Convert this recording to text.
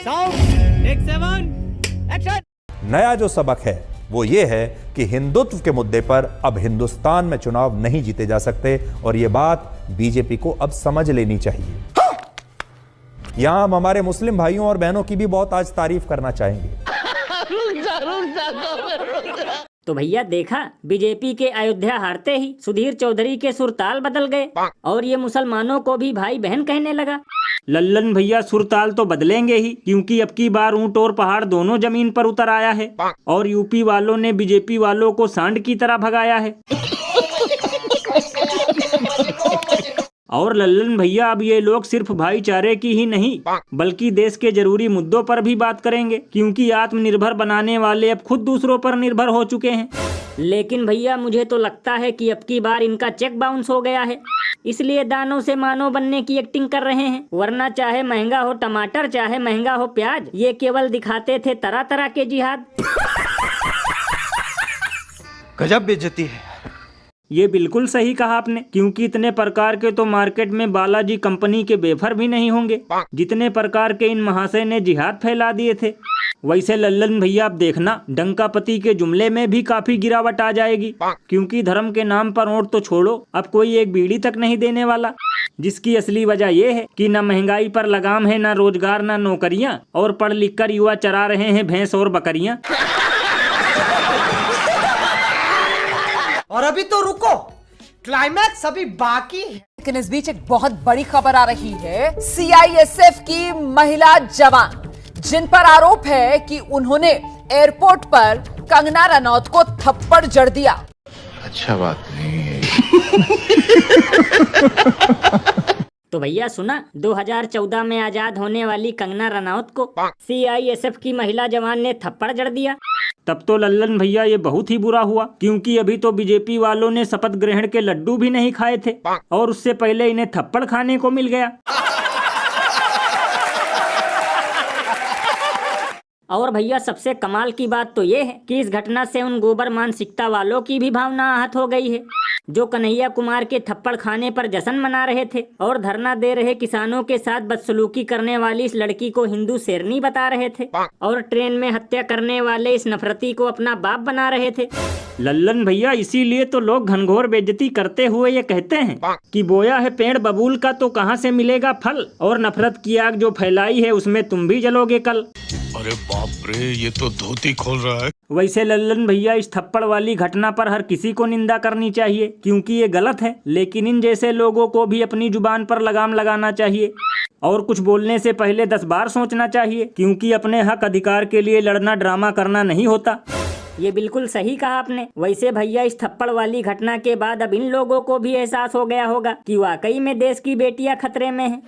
Sound take 7 action. नया जो सबक है वो ये है कि हिंदुत्व के मुद्दे पर अब हिंदुस्तान में चुनाव नहीं जीते जा सकते और ये बात बीजेपी को अब समझ लेनी चाहिए। यहां हम हमारे मुस्लिम भाइयों और बहनों की भी बहुत आज तारीफ करना चाहेंगे। तो भैया देखा, बीजेपी के अयोध्या हारते ही सुधीर चौधरी के सुरताल बदल गए और ये मुसलमानों को भी भाई बहन कहने लगा। लल्लन भैया सुरताल तो बदलेंगे ही, क्योंकि अब की बार ऊंट और पहाड़ दोनों जमीन पर उतर आया है और यूपी वालों ने बीजेपी वालों को सांड की तरह भगाया है। और लल्लन भैया अब ये लोग सिर्फ भाईचारे की ही नहीं बल्कि देश के जरूरी मुद्दों पर भी बात करेंगे, क्योंकि आत्मनिर्भर बनाने वाले अब खुद दूसरों पर निर्भर हो चुके हैं। लेकिन भैया मुझे तो लगता है कि अब की बार इनका चेक बाउंस हो गया है, इसलिए दानों से मानो बनने की एक्टिंग कर रहे हैं। वरना चाहे महंगा हो टमाटर, चाहे महंगा हो प्याज, ये केवल दिखाते थे तरह तरह के जिहाद। गजब बेइज्जती है। ये बिल्कुल सही कहा आपने, क्योंकि इतने प्रकार के तो मार्केट में बालाजी कंपनी के बेफर भी नहीं होंगे जितने प्रकार के इन महाशय ने जिहाद फैला दिए थे। वैसे लल्लन भैया आप देखना, डंकापति के जुमले में भी काफी गिरावट आ जाएगी, क्योंकि धर्म के नाम पर वोट तो छोड़ो, अब कोई एक बीड़ी तक नहीं देने वाला। जिसकी असली वजह यह है कि न महंगाई पर लगाम है, न रोजगार, न नौकरियां, और पढ़ लिख कर युवा चरा रहे हैं भैंस और बकरियां। और अभी तो रुको, क्लाइमैक्स अभी बाकी है। लेकिन इस बीच एक बहुत बड़ी खबर आ रही है। सीआईएसएफ की महिला जवान, जिन पर आरोप है कि उन्होंने एयरपोर्ट पर कंगना रनौत को थप्पड़ जड़ दिया। अच्छा बात नहीं है। तो भैया सुना, 2014 में आजाद होने वाली कंगना रनौत को सीआईएसएफ की महिला जवान ने थप्पड़ जड़ दिया। तब तो लल्लन भैया ये बहुत ही बुरा हुआ, क्योंकि अभी तो बीजेपी वालों ने शपथ ग्रहण के लड्डू भी नहीं खाए थे और उससे पहले इन्हें थप्पड़ खाने को मिल गया। और भैया सबसे कमाल की बात तो ये है कि इस घटना से उन गोबर मानसिकता वालों की भी भावना आहत हो गई है, जो कन्हैया कुमार के थप्पड़ खाने पर जश्न मना रहे थे और धरना दे रहे किसानों के साथ बदसलूकी करने वाली इस लड़की को हिंदू शेरनी बता रहे थे और ट्रेन में हत्या करने वाले इस नफरती को अपना बाप बना रहे थे। लल्लन भैया इसीलिए तो लोग घनघोर बेइज्जती करते हुए ये कहते हैं कि बोया है पेड़ बबूल का तो कहाँ से मिलेगा फल, और नफरत की आग जो फैलाई है उसमें तुम भी जलोगे कल। अरे बाप रे, ये तो धोती खोल रहा है। वैसे लल्लन भैया इस थप्पड़ वाली घटना पर हर किसी को निंदा करनी चाहिए, क्योंकि ये गलत है, लेकिन इन जैसे लोगों को भी अपनी जुबान पर लगाम लगाना चाहिए और कुछ बोलने से पहले 10 बार सोचना चाहिए, क्योंकि अपने हक अधिकार के लिए लड़ना ड्रामा करना नहीं होता। ये बिल्कुल सही कहा आपने। वैसे भैया इस थप्पड़ वाली घटना के बाद अब इन लोगों को भी एहसास हो गया होगा कि वाकई में देश की बेटियां खतरे में हैं।